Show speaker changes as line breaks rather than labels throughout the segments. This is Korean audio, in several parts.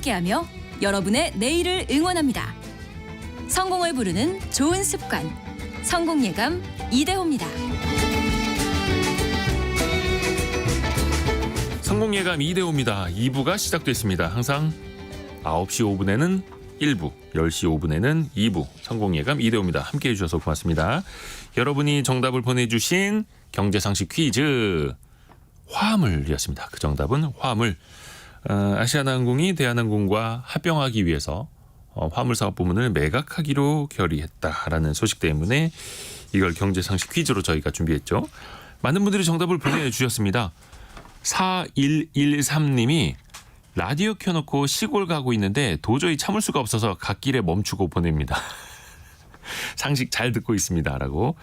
함께하며 여러분의 내일을 응원합니다. 성공을 부르는 좋은 습관, 성공예감 이대호입니다.
성공예감 이대호입니다. 2부가 시작됐습니다. 항상 9시 5분에는 1부, 10시 5분에는 2부 성공예감 이대호입니다. 함께해 주셔서 고맙습니다. 여러분이 정답을 보내주신 경제상식 퀴즈 화물이었습니다. 그 정답은 화물. 아시아나항공이 대한항공과 합병하기 위해서 화물사업 부문을 매각하기로 결의했다라는 소식 때문에 이걸 경제상식 퀴즈로 저희가 준비했죠. 많은 분들이 정답을 보내주셨습니다. 4113님이 라디오 켜놓고 시골 가고 있는데 도저히 참을 수가 없어서 갓길에 멈추고 보냅니다. 상식 잘 듣고 있습니다라고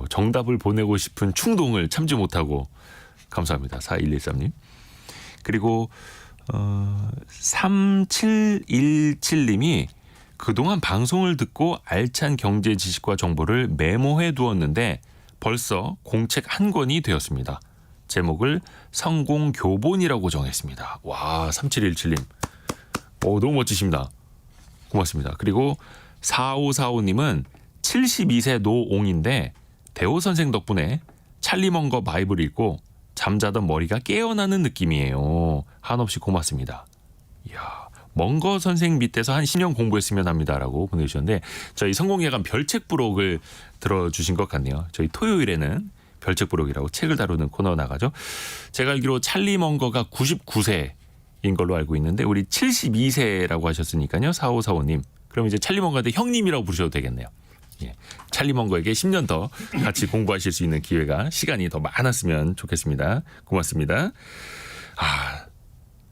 정답을 보내고 싶은 충동을 참지 못하고 감사합니다. 4113님. 그리고 3717님이 그동안 방송을 듣고 알찬 경제 지식과 정보를 메모해 두었는데 벌써 공책 한 권이 되었습니다. 제목을 성공교본이라고 정했습니다. 와, 3717님. 너무 멋지십니다. 고맙습니다. 그리고 4545님은 72세 노옹인데 대호 선생 덕분에 찰리먼거 바이블 읽고 잠자던 머리가 깨어나는 느낌이에요. 한없이 고맙습니다. 이야, 먼거 선생 밑에서 한 10년 공부했으면 합니다라고 보내주셨는데 저희 성공예감 별책 부록을 들어주신 것 같네요. 저희 토요일에는 별책 부록이라고 책을 다루는 코너 나가죠. 제가 알기로 찰리 먼거가 99세인 걸로 알고 있는데 우리 72세라고 하셨으니까요. 4545님. 그럼 이제 찰리 먼거한테 형님이라고 부르셔도 되겠네요. 예. 찰리 먼거에게 10년 더 같이 공부하실 수 있는 기회가 시간이 더 많았으면 좋겠습니다. 고맙습니다.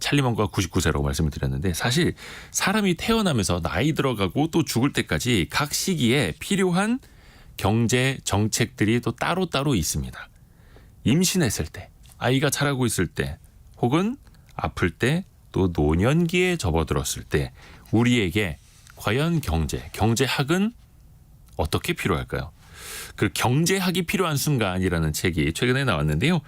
찰리 먼거가 99세라고 말씀을 드렸는데 사실 사람이 태어나면서 나이 들어가고 또 죽을 때까지 각 시기에 필요한 경제 정책들이 또 따로따로 있습니다. 임신했을 때, 아이가 자라고 있을 때, 혹은 아플 때, 또 노년기에 접어들었을 때 우리에게 과연 경제학은 어떻게 필요할까요? 그 경제학이 필요한 순간이라는 책이 최근에 나왔는데요.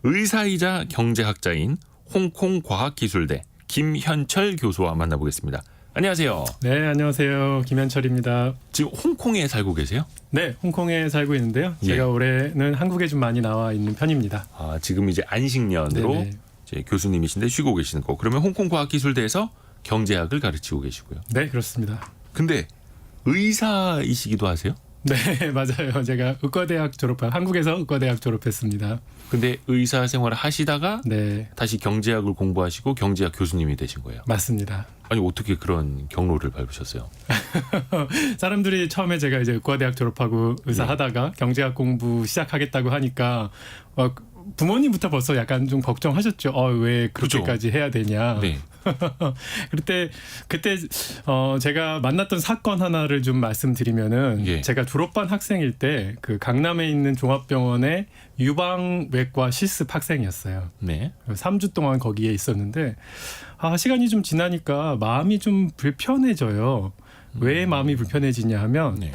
의사이자 경제학자인 홍콩 과학기술대 김현철 교수와 만나보겠습니다. 안녕하세요.
네, 안녕하세요. 김현철입니다.
지금 홍콩에 살고 계세요?
네, 홍콩에 살고 있는데요.
예.
제가 올해는 한국에 좀 많이 나와 있는 편입니다.
지금 이제 안식년으로 이제 교수님이신데 쉬고 계시는 거. 그러면 홍콩 과학기술대에서 경제학을 가르치고 계시고요.
네, 그렇습니다.
근데 의사이시기도 하세요?
네, 맞아요. 제가 한국에서 의과대학 졸업했습니다.
근데 의사 생활을 하시다가
네,
다시 경제학을 공부하시고 경제학 교수님이 되신 거예요.
맞습니다.
아니 어떻게 그런 경로를 밟으셨어요?
사람들이 처음에 제가 이제 의과대학 졸업하고 의사 하다가 경제학 공부 시작하겠다고 하니까 부모님부터 벌써 약간 좀 걱정하셨죠. 왜 그렇게까지 해야 되냐.
네.
그때 제가 만났던 사건 하나를 좀 말씀드리면은
예.
제가 졸업반 학생일 때 그 강남에 있는 종합병원의 유방외과 실습 학생이었어요.
네.
3주 동안 거기에 있었는데 시간이 좀 지나니까 마음이 좀 불편해져요. 왜 마음이 불편해지냐 하면
네.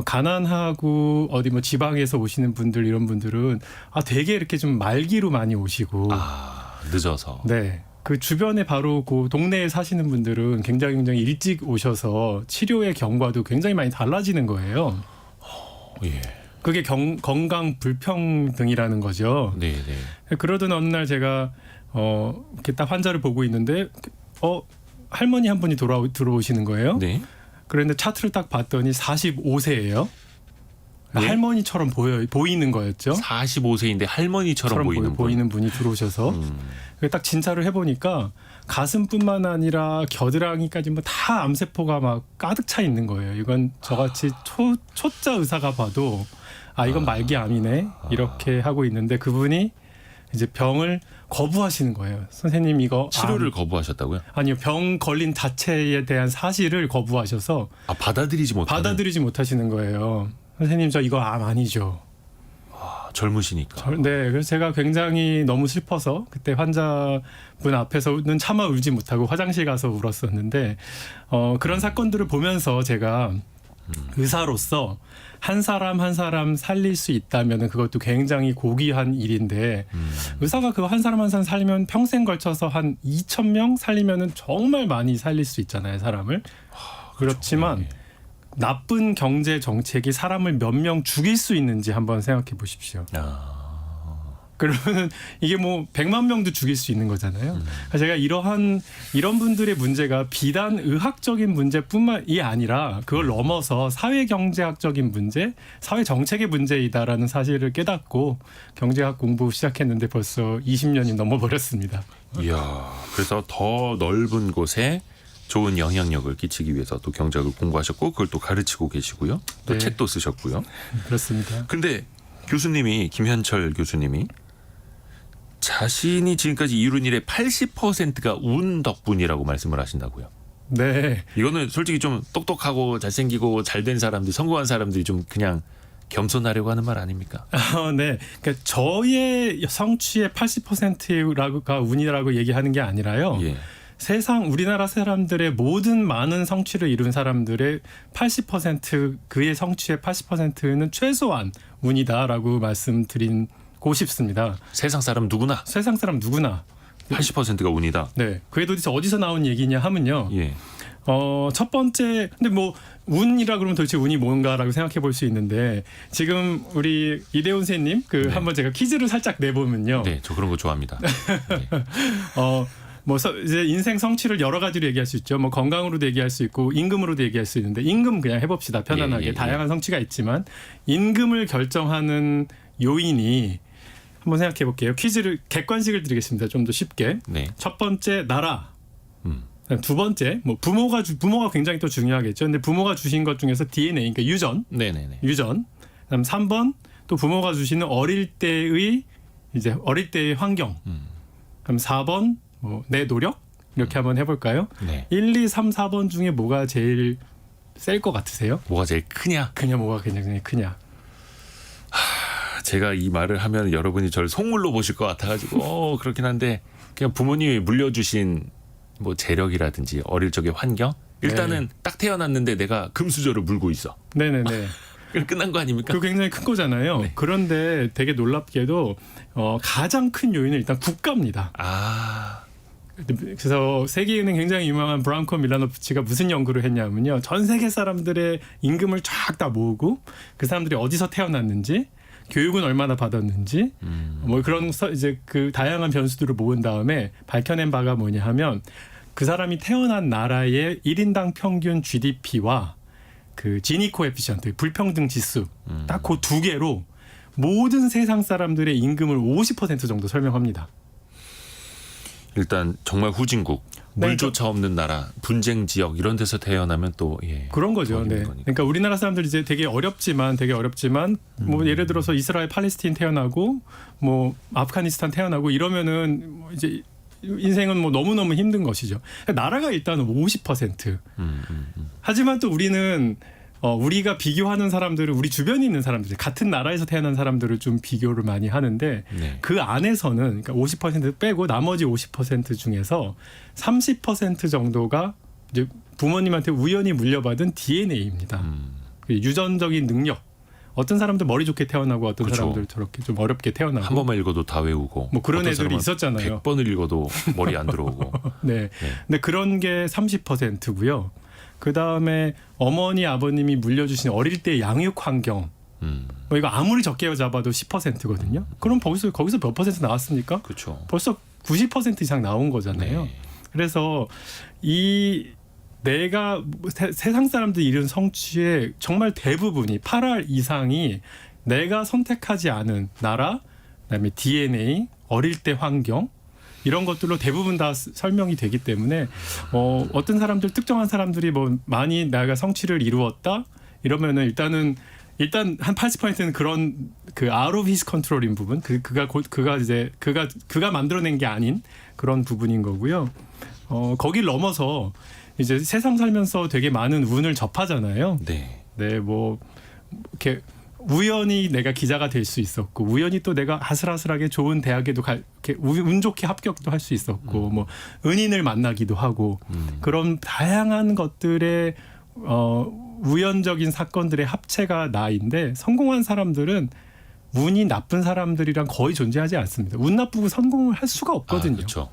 가난하고 어디 뭐 지방에서 오시는 분들 이런 분들은 되게 이렇게 좀 말기로 많이 오시고
늦어서.
네. 그 주변에 바로 그 동네에 사시는 분들은 굉장히 일찍 오셔서 치료의 경과도 굉장히 많이 달라지는 거예요.
예.
그게 건강 불평등이라는 거죠.
네, 네.
그러던 어느 날 제가 이렇게 딱 환자를 보고 있는데 할머니 한 분이 들어오시는 거예요.
네.
그런데 차트를 딱 봤더니 45세예요.
네?
할머니처럼 보이는 거였죠.
45세인데 할머니처럼
보이는 분이 들어오셔서 딱 진찰을 해보니까 가슴뿐만 아니라 겨드랑이까지 뭐 다 암세포가 막 가득 차 있는 거예요. 이건 저같이 초짜 의사가 봐도 이건 말기암이네 이렇게 하고 있는데 그분이 이제 병을 거부하시는 거예요. 선생님 이거
치료를 거부하셨다고요?
아니요, 병 걸린 자체에 대한 사실을 거부하셔서
받아들이지
못하시는 거예요. 선생님 저 이거 암 아니죠.
젊으시니까.
네, 그래서 제가 굉장히 너무 슬퍼서 그때 환자분 앞에서는 차마 울지 못하고 화장실 가서 울었었는데 그런 사건들을 보면서 제가 의사로서 한 사람 한 사람 살릴 수 있다면 그것도 굉장히 고귀한 일인데 의사가 그 한 사람 한 사람 살리면 평생 걸쳐서 한 2,000명 살리면은 정말 많이 살릴 수 있잖아요, 사람을. 그렇지만
네.
나쁜 경제 정책이 사람을 몇 명 죽일 수 있는지 한번 생각해 보십시오. 그러면 이게 뭐 100만 명도 죽일 수 있는 거잖아요. 제가 이런 분들의 문제가 비단 의학적인 문제뿐만이 아니라 그걸 넘어서 사회 경제학적인 문제, 사회 정책의 문제이다라는 사실을 깨닫고 경제학 공부 시작했는데 벌써 20년이 넘어버렸습니다.
이야, 그래서 더 넓은 곳에 좋은 영향력을 끼치기 위해서 또 경제학을 공부하셨고 그걸 또 가르치고 계시고요. 또
네.
책도 쓰셨고요.
그렇습니다.
근데 교수님이 김현철 교수님이 자신이 지금까지 이룬 일의 80%가 운 덕분이라고 말씀을 하신다고요.
네.
이거는 솔직히 좀 똑똑하고 잘생기고 잘된 사람들, 성공한 사람들이 좀 그냥 겸손하려고 하는 말 아닙니까?
네. 그러니까 저의 성취의 80%가 운이라고 얘기하는 게 아니라요.
예.
세상 우리나라 사람들의 모든 많은 성취를 이룬 사람들의 80% 그의 성취의 80%는 최소한 운이다라고 말씀드리고 싶습니다.
세상 사람 누구나
세상 사람 누구나
80%가 운이다.
네. 그게 도대체 어디서 나온 얘기냐 하면요.
예.
첫 번째 근데 뭐 운이라 그러면 도대체 운이 뭔가라고 생각해 볼 수 있는데 지금 우리 이대훈 선생님
네.
한번 제가 퀴즈를 살짝 내보면요.
네, 저 그런 거 좋아합니다. 네.
이제 인생 성취를 여러 가지로 얘기할 수 있죠. 뭐 건강으로도 얘기할 수 있고 임금으로도 얘기할 수 있는데 임금 그냥 해봅시다. 편안하게.
예.
다양한 성취가 있지만 임금을 결정하는 요인이 한번 생각해 볼게요. 퀴즈를 객관식을 드리겠습니다. 좀 더 쉽게.
네.
첫 번째 나라.
음.
두 번째 뭐 부모가 굉장히 또 중요하겠죠. 근데 부모가 주신 것 중에서 DNA 그러니까
네네네.
유전. 그다음 3번 또 부모가 주시는 어릴 때의 환경. 그럼 4번 뭐 내 노력 이렇게 한번 해볼까요?
네.
1, 2, 3, 4번 중에 뭐가 제일 셀 것 같으세요?
뭐가 제일 크냐?
그냥 뭐가 굉장히 크냐?
제가 이 말을 하면 여러분이 저를 속물로 보실 것 같아가지고 그렇긴 한데 그냥 부모님이 물려주신 뭐 재력이라든지 어릴 적의 환경 일단은 딱 태어났는데 내가 금수저를 물고 있어.
네네네.
그럼 끝난 거 아닙니까?
그 굉장히 큰 거잖아요.
네.
그런데 되게 놀랍게도 가장 큰 요인은 일단 국가입니다. 그래서 세계은행 굉장히 유명한 브라운코 밀라노프치가 무슨 연구를 했냐면요. 전 세계 사람들의 임금을 쫙 다 모으고 그 사람들이 어디서 태어났는지 교육은 얼마나 받았는지 뭐 그런 이제 그 다양한 변수들을 모은 다음에 밝혀낸 바가 뭐냐 하면 그 사람이 태어난 나라의 1인당 평균 GDP와 그 지니 코에피션트 불평등 지수 딱 그 두 개로 모든 세상 사람들의 임금을 50% 정도 설명합니다.
일단 정말 후진국,
네,
물조차 없는 나라, 분쟁 지역 이런 데서 태어나면 또
그런 거죠. 네.
거니까.
그러니까 우리나라 사람들 이제 되게 어렵지만 뭐 예를 들어서 이스라엘, 팔레스타인 태어나고 뭐 아프가니스탄 태어나고 이러면은 뭐 이제 인생은 뭐 너무너무 힘든 것이죠. 나라가 일단은 50%. 하지만 또 우리는 우리가 비교하는 사람들은 우리 주변에 있는 사람들, 같은 나라에서 태어난 사람들을 좀 비교를 많이 하는데
네.
그 안에서는 그러니까 50% 빼고 나머지 50% 중에서 30% 정도가 이제 부모님한테 우연히 물려받은 DNA입니다. 유전적인 능력. 어떤 사람들 머리 좋게 태어나고 어떤
그렇죠.
사람들 저렇게 좀 어렵게 태어나고
한 번만 읽어도 다 외우고
뭐 그런
어떤
애들이
사람은
있었잖아요.
100번을 읽어도 머리 안 들어오고.
네. 근데 그런 게 30%고요. 그 다음에 어머니 아버님이 물려주신 어릴 때 양육 환경. 뭐 이거 아무리 적게 잡아도 10%거든요. 그럼 거기서 몇 퍼센트 나왔습니까?
그렇죠.
벌써 90% 이상 나온 거잖아요.
네.
그래서 내가 세상 사람들이 이룬 성취의 정말 대부분이 8할 이상이 내가 선택하지 않은 나라, 그다음에 DNA, 어릴 때 환경 이런 것들로 대부분 다 설명이 되기 때문에 어떤 사람들 특정한 사람들이 뭐 많이 내가 성취를 이루었다 이러면은 일단 한 80%는 그런 그 out of his control인 부분 그가 만들어낸 게 아닌 그런 부분인 거고요. 거길 넘어서 이제 세상 살면서 되게 많은 운을 접하잖아요.
네.
네, 뭐 이렇게 우연히 내가 기자가 될 수 있었고 우연히 또 내가 아슬아슬하게 좋은 대학에도 이렇게 운 좋게 합격도 할 수 있었고 뭐 은인을 만나기도 하고 그런 다양한 것들의 우연적인 사건들의 합체가 나인데 성공한 사람들은 운이 나쁜 사람들이랑 거의 존재하지 않습니다. 운 나쁘고 성공을 할 수가 없거든요.
그렇죠.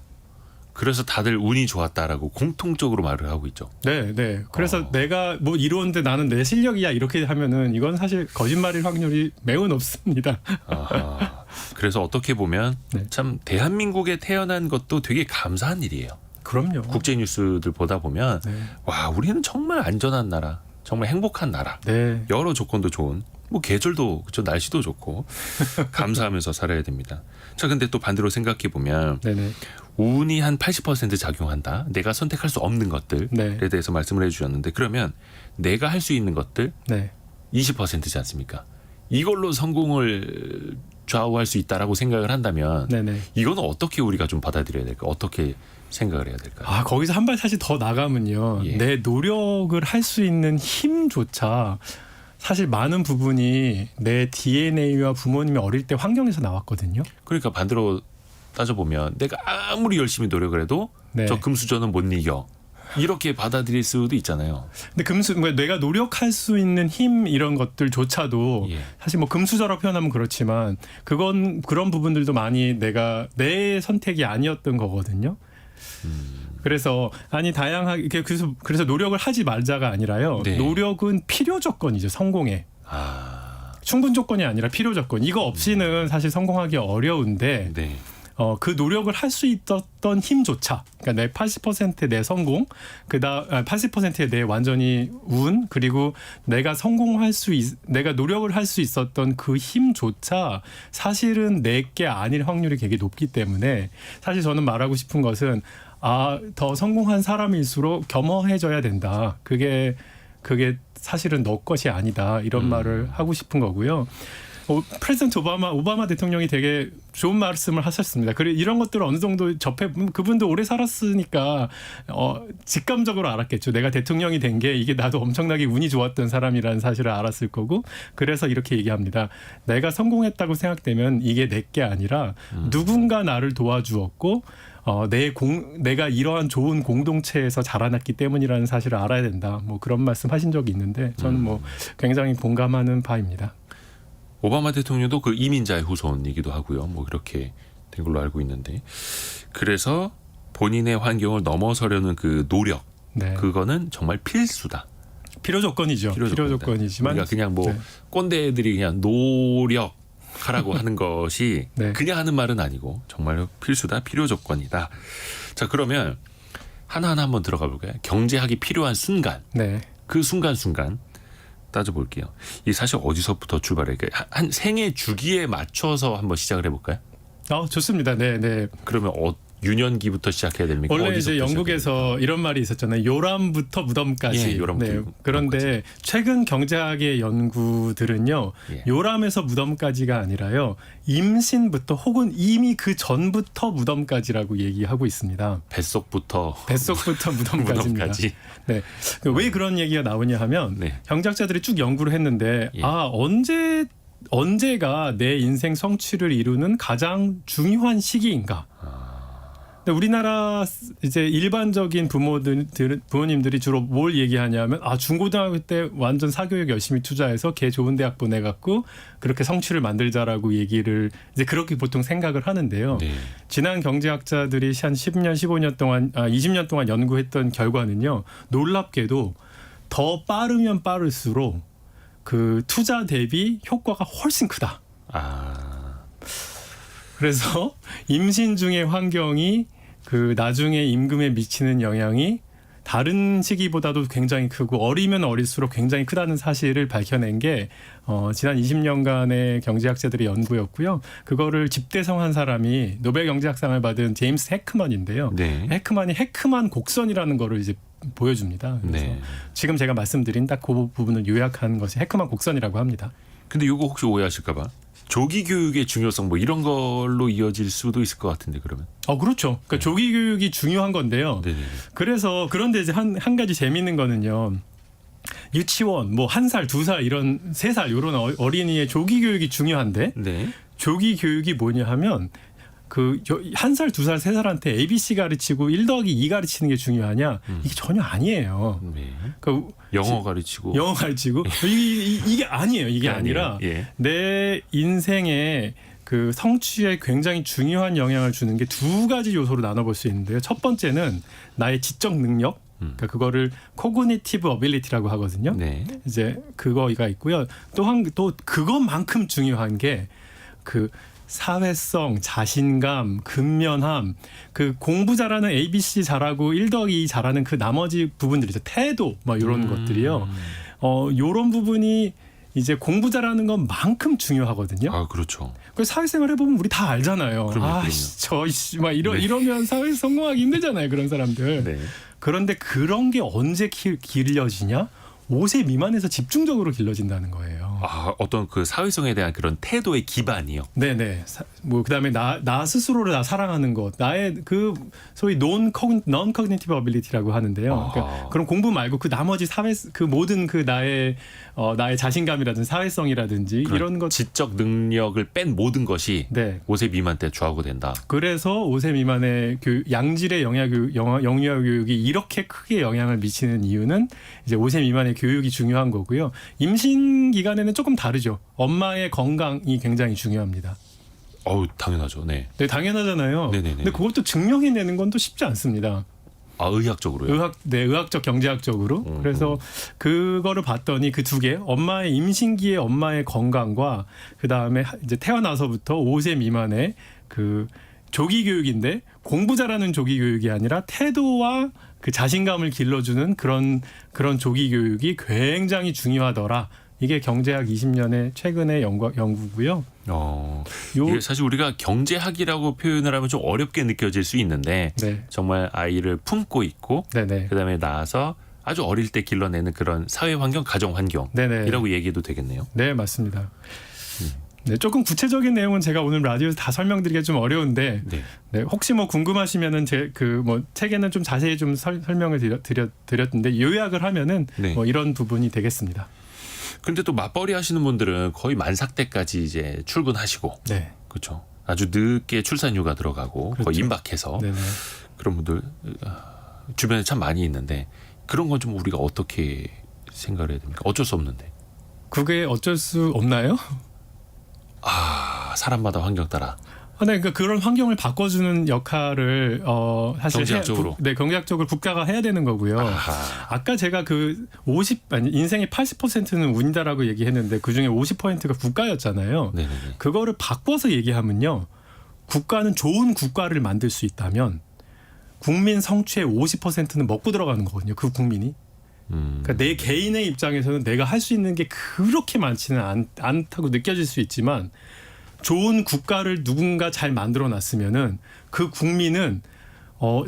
그래서 다들 운이 좋았다라고 공통적으로 말을 하고 있죠.
네, 네. 그래서 내가 뭐 이루었는데 나는 내 실력이야 이렇게 하면은 이건 사실 거짓말일 확률이 매우 높습니다.
아하. 그래서 어떻게 보면
네.
참 대한민국에 태어난 것도 되게 감사한 일이에요.
그럼요.
국제 뉴스들 보다 보면
네.
와, 우리는 정말 안전한 나라, 정말 행복한 나라,
네.
여러 조건도 좋은, 뭐 계절도 그렇죠, 날씨도 좋고 감사하면서 살아야 됩니다. 자, 근데 또 반대로 생각해 보면
네네.
운이 한 80% 작용한다. 내가 선택할 수 없는 것들에
네.
대해서 말씀을 해주셨는데, 그러면 내가 할 수 있는 것들
네.
20%지 않습니까? 이걸로 성공을 좌우할 수 있다라고 생각을 한다면
네네.
이건 어떻게 우리가 좀 받아들여야 될까? 어떻게 생각을 해야 될까요?
아, 거기서 한 발 사실 더 나가면요.
예.
내 노력을 할 수 있는 힘조차 사실 많은 부분이 내 DNA와 부모님이 어릴 때 환경에서 나왔거든요.
그러니까 반대로 따져보면 내가 아무리 열심히 노력을 해도
네.
저 금수저는 못 이겨. 이렇게 받아들일 수도 있잖아요.
근데 내가 노력할 수 있는 힘 이런 것들조차도
예.
사실 뭐 금수저라고 표현하면 그렇지만 그건 그런 부분들도 많이 내가 내 선택이 아니었던 거거든요. 그래서 다양하게 그래서 노력을 하지 말자가 아니라요.
네.
노력은 필요 조건이죠. 성공에.
아,
충분 조건이 아니라 필요 조건. 이거 없이는 사실 성공하기 어려운데
네.
그 노력을 할 수 있었던 힘조차, 그러니까 내 80%의 내 성공, 80%의 내 완전히 운, 그리고 내가 내가 노력을 할 수 있었던 그 힘조차 사실은 내게 아닐 확률이 되게 높기 때문에 사실 저는 말하고 싶은 것은 더 성공한 사람일수록 겸허해져야 된다. 그게 사실은 너 것이 아니다. 이런 말을 하고 싶은 거고요. 프레지던트 오바마 대통령이 되게 좋은 말씀을 하셨습니다. 그리고 이런 것들을 어느 정도 그분도 오래 살았으니까 직감적으로 알았겠죠. 내가 대통령이 된 게 이게 나도 엄청나게 운이 좋았던 사람이라는 사실을 알았을 거고, 그래서 이렇게 얘기합니다. 내가 성공했다고 생각되면 이게 내게 아니라 누군가 나를 도와주었고 내가 이러한 좋은 공동체에서 자라났기 때문이라는 사실을 알아야 된다. 뭐 그런 말씀하신 적이 있는데 저는 뭐 굉장히 공감하는 바입니다.
오바마 대통령도 그 이민자의 후손이기도 하고요. 뭐 그렇게 된 걸로 알고 있는데, 그래서 본인의 환경을 넘어서려는 그 노력,
네.
그거는 정말 필수다.
필요 조건이죠. 필요 조건이지만
우리가 그냥 뭐
네.
꼰대들이 그냥 노력하라고 하는 것이
네.
그냥 하는 말은 아니고 정말 필수다, 필요 조건이다. 자, 그러면 하나하나 한번 들어가 볼까요? 경제학이 필요한 순간,
네.
그 순간순간 따져볼게요. 이 사실 어디서부터 출발할까요? 한 생애 주기에 맞춰서 한번 시작을 해볼까요?
좋습니다. 네, 네.
그러면 유년기부터 시작해야 됩니까?
원래
어디서부터
이제 영국에서 이런 말이 있었잖아요. 요람부터 무덤까지.
예, 요람부터
네.
무덤까지.
그런데 최근 경제학의 연구들은요.
예.
요람에서 무덤까지가 아니라요. 임신부터 혹은 이미 그 전부터 무덤까지라고 얘기하고 있습니다.
뱃속부터
무덤까지입니다.
무덤까지.
네. 왜 그런 얘기가 나오냐 하면
네.
경제학자들이 쭉 연구를 했는데
예.
언제가 내 인생 성취를 이루는 가장 중요한 시기인가? 근데 우리나라 이제 일반적인 부모님들이 주로 뭘 얘기하냐면 중고등학교 때 완전 사교육 열심히 투자해서 걔 좋은 대학 보내갖고 그렇게 성취를 만들자라고 얘기를 이제 그렇게 보통 생각을 하는데요.
네.
지난 경제학자들이 한 10년, 15년 동안, 20년 동안 연구했던 결과는요. 놀랍게도 더 빠르면 빠를수록 그 투자 대비 효과가 훨씬 크다. 그래서 임신 중의 환경이 그 나중에 임금에 미치는 영향이 다른 시기보다도 굉장히 크고 어리면 어릴수록 굉장히 크다는 사실을 밝혀낸 게 지난 20년간의 경제학자들의 연구였고요. 그거를 집대성한 사람이 노벨 경제학상을 받은 제임스 해크만인데요.
네.
해크만이 해크만 곡선이라는 거를 이제 보여줍니다. 그래서
네.
지금 제가 말씀드린 딱 그 부분을 요약한 것이 해크만 곡선이라고 합니다.
근데 이거 혹시 오해하실까봐 조기 교육의 중요성 뭐 이런 걸로 이어질 수도 있을 것 같은데 그러면.
그렇죠. 그러니까 조기 교육이 중요한 건데요.
네네.
그래서 그런데 이제 한 가지 재미있는 거는요. 유치원 뭐 1살, 2살 이런 3살 이런 어린이의 조기 교육이 중요한데
네.
조기 교육이 뭐냐 하면 그 1살, 2살, 3살한테 ABC 가르치고 1 더하기 2 가르치는 게 중요하냐? 이게 전혀 아니에요.
네.
그러니까
영어 가르치고
영어 가르치고 이게 아니에요. 이게 아니라
예.
내 인생에 그 성취에 굉장히 중요한 영향을 주는 게 두 가지 요소로 나눠볼 수 있는데요. 첫 번째는 나의 지적 능력, 그러니까 그거를 cognitive ability라고 하거든요.
네.
이제 그거가 있고요. 또 그것만큼 중요한 게 그 사회성, 자신감, 근면함, 그 공부 잘하는 ABC 잘하고 1 더하기 2 잘하는 그 나머지 부분들이죠. 태도, 뭐 이런 것들이요. 요런 부분이 이제 공부 잘하는 것만큼 중요하거든요.
아, 그렇죠.
그 사회생활 해보면 우리 다 알잖아요.
그럼요.
막 이러면 사회 성공하기 힘들잖아요. 그런 사람들.
네.
그런데 그런 게 언제 길러지냐? 5세 미만에서 집중적으로 길러진다는 거예요.
아, 어떤 그 사회성에 대한 그런 태도의 기반이요.
네네. 뭐 그다음에 나 스스로를 나 사랑하는 것, 나의 그 소위 non-cognitive ability라고 하는데요. 그러니까 그런 공부 말고 그 나머지 그 모든 그 나의 자신감이라든지 사회성이라든지 이런 것.
지적 능력을 뺀 모든 것이
네.
5세 미만 때 좌우가 된다.
그래서 5세 미만의 양질의 영유아 교육이 이렇게 크게 영향을 미치는 이유는 이제 5세 미만의 교육이 중요한 거고요. 임신 기간에는 조금 다르죠. 엄마의 건강이 굉장히 중요합니다.
어우, 당연하죠. 네.
네, 당연하잖아요.
네네네.
근데 그것도 증명해내는 건 또 쉽지 않습니다.
아, 의학적으로요?
의학적 경제학적으로. 그래서 그거를 봤더니 그 두 개, 엄마의 임신기의 엄마의 건강과 그 다음에 이제 태어나서부터 5세 미만의 그 조기 교육인데 공부 잘하는 조기 교육이 아니라 태도와 그 자신감을 길러주는 그런 조기 교육이 굉장히 중요하더라. 이게 경제학 20년의 최근의 연구고요.
이게 사실 우리가 경제학이라고 표현을 하면 좀 어렵게 느껴질 수 있는데
네.
정말 아이를 품고 있고
네네.
그다음에 낳아서 아주 어릴 때 길러내는 그런 사회 환경, 가정 환경이라고 얘기해도 되겠네요.
네, 맞습니다. 네, 조금 구체적인 내용은 제가 오늘 라디오에서 다 설명드리기가 좀 어려운데
네.
네, 혹시 뭐 궁금하시면은 제 그 뭐 책에는 좀 자세히 좀 설명을 드렸는데 요약을 하면은
네.
뭐 이런 부분이 되겠습니다.
근데 또 맞벌이 하시는 분들은 거의 만삭 때까지 이제 출근하시고,
네,
그렇죠. 아주 늦게 출산휴가 들어가고
그렇죠.
거의 임박해서
네네.
그런 분들 주변에 참 많이 있는데 그런 건 좀 우리가 어떻게 생각을 해야 됩니까? 어쩔 수 없는데.
그게 어쩔 수 없나요?
아, 사람마다 환경 따라.
네, 그러니까 그런 환경을 바꿔주는 역할을 사실
경제학적으로.
경제학적으로 국가가 해야 되는 거고요.
아하.
아까 제가 인생의 80%는 운이다라고 얘기했는데 그 중에 50%가 국가였잖아요.
네네네.
그거를 바꿔서 얘기하면요, 국가는 좋은 국가를 만들 수 있다면 국민 성취의 50%는 먹고 들어가는 거거든요. 그 국민이. 그러니까 내 개인의 입장에서는 내가 할 수 있는 게 그렇게 많지는 않다고 느껴질 수 있지만 좋은 국가를 누군가 잘 만들어 놨으면은 그 국민은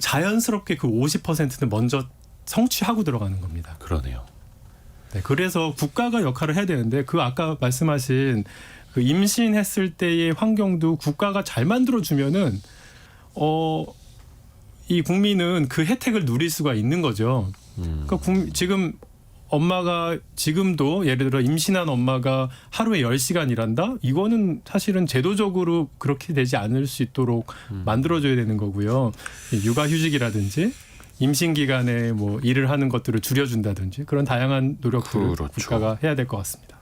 자연스럽게 그 50%는 먼저 성취하고 들어가는 겁니다.
그러네요.
네, 그래서 국가가 역할을 해야 되는데 그 아까 말씀하신 그 임신했을 때의 환경도 국가가 잘 만들어 주면은 이 국민은 그 혜택을 누릴 수가 있는 거죠. 그러니까 지금 엄마가 지금도 예를 들어 임신한 엄마가 하루에 10시간 일한다? 이거는 사실은 제도적으로 그렇게 되지 않을 수 있도록 만들어줘야 되는 거고요. 육아휴직이라든지 임신 기간에 뭐 일을 하는 것들을 줄여준다든지 그런 다양한 노력들을
그렇죠.
국가가 해야 될 것 같습니다.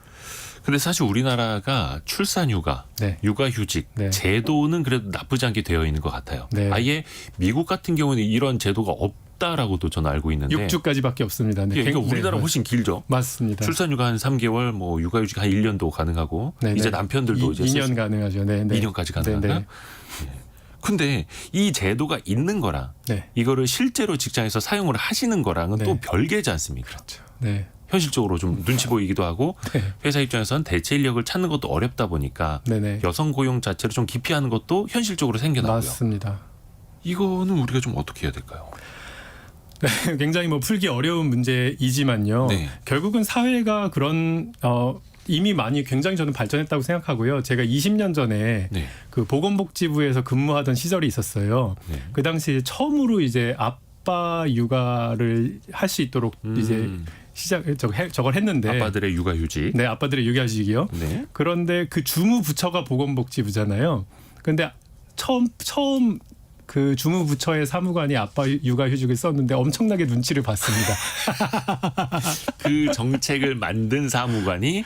근데 사실 우리나라가 출산휴가,
네.
육아휴직
네.
제도는 그래도 나쁘지 않게 되어 있는 것 같아요.
네.
아예 미국 같은 경우는 이런 제도가 없다라고도 저는 알고 있는데
6주까지밖에 없습니다. 네.
예, 그러니까 우리나라 훨씬 길죠.
맞습니다.
출산휴가 한 3개월, 뭐 육아휴직 한 1년도 가능하고
네,
이제
네.
남편들도 이제
2년 가능하죠. 네, 네.
2년까지 가능한가요?
네,
근데 이 제도가 있는 거랑
네.
이거를 실제로 직장에서 사용을 하시는 거랑은
네.
또 별개지 않습니까?
그렇죠. 네.
현실적으로 좀 눈치 보이기도 하고
네.
회사 입장에서는 대체 인력을 찾는 것도 어렵다 보니까
네네.
여성 고용 자체를 좀 기피하는 것도 현실적으로 생겨나고요.
맞습니다.
이거는 우리가 좀 어떻게 해야 될까요?
네, 굉장히 뭐 풀기 어려운 문제이지만요.
네.
결국은 사회가 그런 이미 많이 굉장히 저는 발전했다고 생각하고요. 제가 20년 전에
네.
그 보건복지부에서 근무하던 시절이 있었어요.
네.
그 당시 처음으로 이제 아빠 육아를 할 수 있도록 이제 저걸 했는데
아빠들의 육아휴직.
네, 아빠들의 육아휴직이요.
네.
그런데 그 주무 부처가 보건복지부잖아요. 그런데 처음 그 주무부처의 사무관이 아빠 육아휴직을 썼는데 엄청나게 눈치를 봤습니다.
그 정책을 만든 사무관이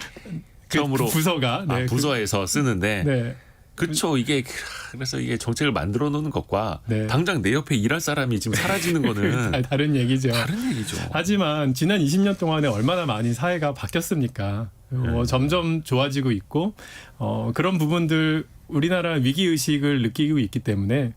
그
처음으로
부서가
부서에서 쓰는데
네.
그쵸. 이게 그래서 이게 정책을 만들어 놓는 것과
네.
당장 내 옆에 일할 사람이 지금 사라지는 거는
다른 얘기죠.
다른 얘기죠.
하지만 지난 20년 동안에 얼마나 많이 사회가 바뀌었습니까? 점점 좋아지고 있고 그런 부분들 우리나라 위기 의식을 느끼고 있기 때문에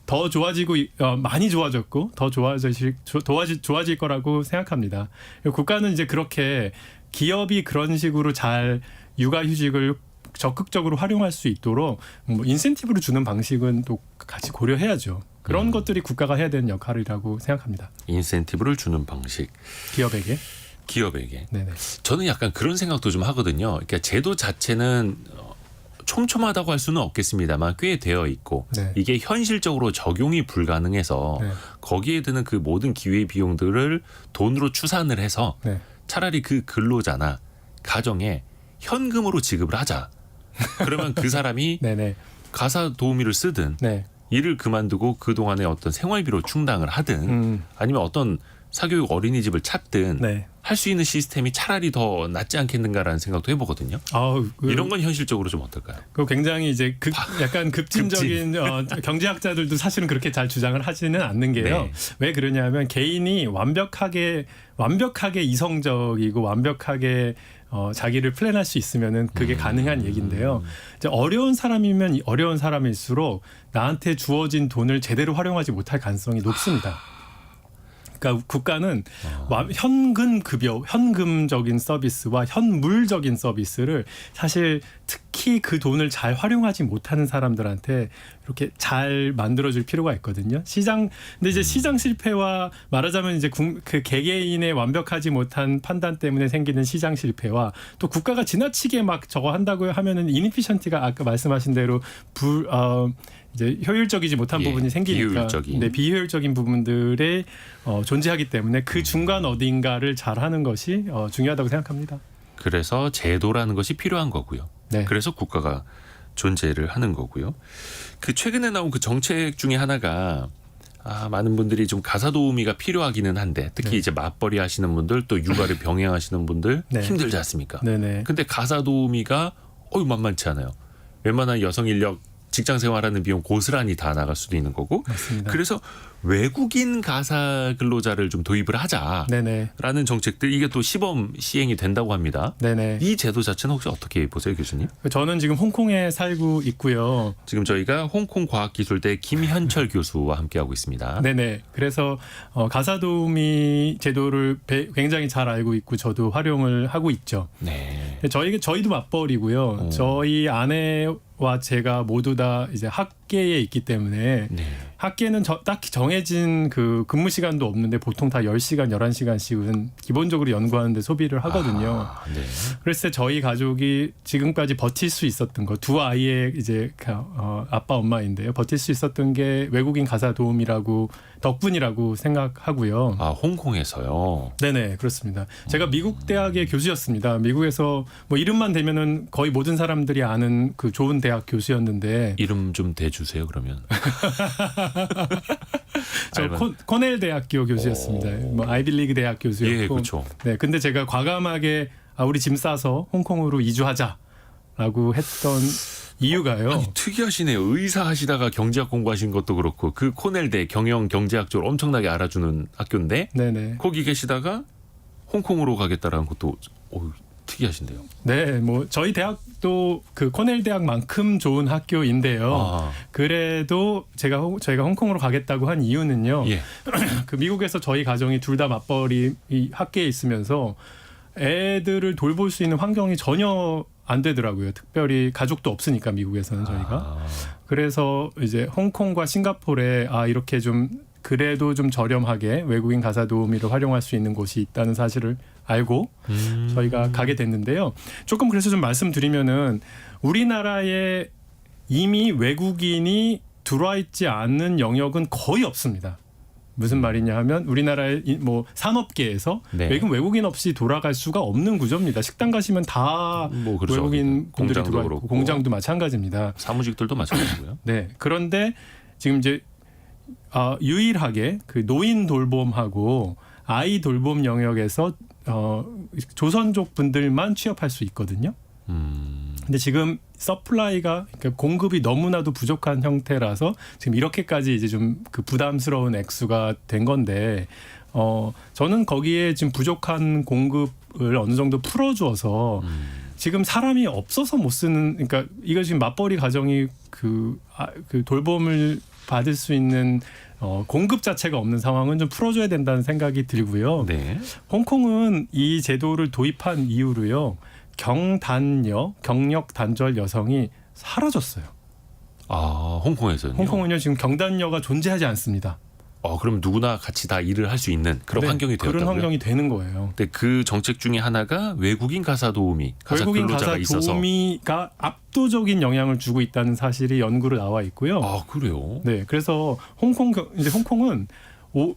더 좋아지고 많이 좋아졌고 더 좋아질 거라고 생각합니다. 국가는 이제 그렇게 기업이 그런 식으로 잘 육아휴직을 적극적으로 활용할 수 있도록 인센티브를 주는 방식은 또 같이 고려해야죠. 그런 것들이 국가가 해야 되는 역할이라고 생각합니다.
인센티브를 주는 방식. 기업에게.
네네.
저는 약간 그런 생각도 좀 하거든요. 그러니까 제도 자체는 촘촘하다고 할 수는 없겠습니다만 꽤 되어 있고
네.
이게 현실적으로 적용이 불가능해서
네.
거기에 드는 그 모든 기회 비용들을 돈으로 추산을 해서
네.
차라리 그 근로자나 가정에 현금으로 지급을 하자. 그러면 그 사람이
네네.
가사 도우미를 쓰든
네.
일을 그만두고 그동안의 어떤 생활비로 충당을 하든 아니면 어떤 사교육 어린이집을 찾든
네.
할 수 있는 시스템이 차라리 더 낫지 않겠는가라는 생각도 해보거든요. 이런 건 현실적으로 좀 어떨까요?
그 굉장히 이제 약간 급진적인 경제학자들도 사실은 그렇게 잘 주장을 하지는 않는 게요.
네.
왜 그러냐면 개인이 완벽하게 이성적이고 완벽하게 자기를 플랜할 수 있으면은 그게 가능한 얘기인데요. 이제 어려운 사람이면 어려운 사람일수록 나한테 주어진 돈을 제대로 활용하지 못할 가능성이 높습니다. 그러니까 국가는 현금 급여, 현금적인 서비스와 현물적인 서비스를 사실 특히 그 돈을 잘 활용하지 못하는 사람들한테 이렇게 잘 만들어줄 필요가 있거든요. 근데 이제 시장 실패와 말하자면 이제 그 개개인의 완벽하지 못한 판단 때문에 생기는 시장 실패와 또 국가가 지나치게 막 저거 한다고 하면은 이니피션티가 아까 말씀하신 대로 이제 효율적이지 못한 부분이 생기니까 비효율적인 부분들에 존재하기 때문에 그 중간 어딘가를 잘하는 것이 중요하다고 생각합니다.
그래서 제도라는 것이 필요한 거고요.
네.
그래서 국가가 존재를 하는 거고요. 그 최근에 나온 그 정책 중에 하나가 많은 분들이 좀 가사 도우미가 필요하기는 한데 특히
네.
이제 맞벌이 하시는 분들 또 육아를 병행하시는 분들
네.
힘들지 않습니까?
네네.
근데 가사 도우미가 만만치 않아요. 웬만한 여성 인력 직장 생활하는 비용 고스란히 다 나갈 수도 있는 거고.
맞습니다.
그래서 외국인 가사 근로자를 좀 도입을 하자라는
네네.
정책들 이게 또 시범 시행이 된다고 합니다.
네네.
이 제도 자체는 혹시 어떻게 보세요, 교수님?
저는 지금 홍콩에 살고 있고요.
지금 저희가 홍콩 과학기술대 김현철 교수와 함께하고 있습니다.
네네. 그래서 가사 도우미 제도를 굉장히 잘 알고 있고 저도 활용을 하고 있죠.
네.
저희도 맞벌이고요. 저희 아내와 제가 모두 다 이제 학계에 있기 때문에
네.
학계는 딱히 정해진 그 근무 시간도 없는데 보통 다 10시간, 11시간씩은 기본적으로 연구하는데 소비를 하거든요.
네.
그래서 저희 가족이 지금까지 버틸 수 있었던 거, 두 아이의 이제 아빠 엄마인데요. 버틸 수 있었던 게 외국인 가사 도우미라고 덕분이라고 생각하고요.
홍콩에서요.
네네, 그렇습니다. 제가 미국 대학의 교수였습니다. 미국에서 뭐 이름만 대면은 거의 모든 사람들이 아는 그 좋은 대학 교수였는데.
이름 좀 대주세요, 그러면.
저 코넬 대학교 교수였습니다. 뭐 아이빌리그 대학 교수였고.
예, 그렇죠.
네, 근데 제가 과감하게 우리 짐 싸서 홍콩으로 이주하자라고 했던 이유가요.
아니, 특이하시네요. 의사 하시다가 경제학 공부하신 것도 그렇고 그 코넬대 경영 경제학 쪽을 엄청나게 알아주는 학교인데
네네.
거기 계시다가 홍콩으로 가겠다라는 것도 특이하신데요.
네, 뭐 저희 대학도 그 코넬 대학만큼 좋은 학교인데요. 그래도 저희가 홍콩으로 가겠다고 한 이유는요.
예.
그 미국에서 저희 가정이 둘 다 맞벌이 학계에 있으면서 애들을 돌볼 수 있는 환경이 전혀 안 되더라고요. 특별히 가족도 없으니까 미국에서는 저희가. 그래서 이제 홍콩과 싱가포르에 이렇게 좀 그래도 좀 저렴하게 외국인 가사 도우미를 활용할 수 있는 곳이 있다는 사실을 알고 저희가 가게 됐는데요. 조금 그래서 좀 말씀드리면은 우리나라에 이미 외국인이 들어와 있지 않는 영역은 거의 없습니다. 무슨 말이냐 하면 우리나라의 뭐 산업계에서
네.
외국인 없이 돌아갈 수가 없는 구조입니다. 식당 가시면 다
뭐 그렇죠.
외국인 분들이
공장도
들어와 있고
그렇고.
공장도 마찬가지입니다.
사무직들도 마찬가지고요.
네. 그런데 지금 이제 유일하게 그 노인 돌봄하고 아이 돌봄 영역에서 조선족 분들만 취업할 수 있거든요. 근데 지금 서플라이가 그러니까 공급이 너무나도 부족한 형태라서 지금 이렇게까지 이제 좀 그 부담스러운 액수가 된 건데 저는 거기에 지금 부족한 공급을 어느 정도 풀어주어서 지금 사람이 없어서 못 쓰는 그러니까 이거 지금 맞벌이 가정이 그 돌봄을 받을 수 있는 공급 자체가 없는 상황은 좀 풀어줘야 된다는 생각이 들고요.
네.
홍콩은 이 제도를 도입한 이후로요. 경력 단절 여성이 사라졌어요.
아, 홍콩에서는요?
홍콩은요 지금 경단녀가 존재하지 않습니다.
그럼 누구나 같이 다 일을 할 수 있는 그런
네,
환경이 되었다고요?
그런 환경이 되는 거예요.
근데 그 정책 중에 하나가 외국인 가사 도우미, 가사
외국인
근로자가
가사
있어서.
도우미가 압도적인 영향을 주고 있다는 사실이 연구로 나와 있고요.
아, 그래요?
네, 그래서 홍콩은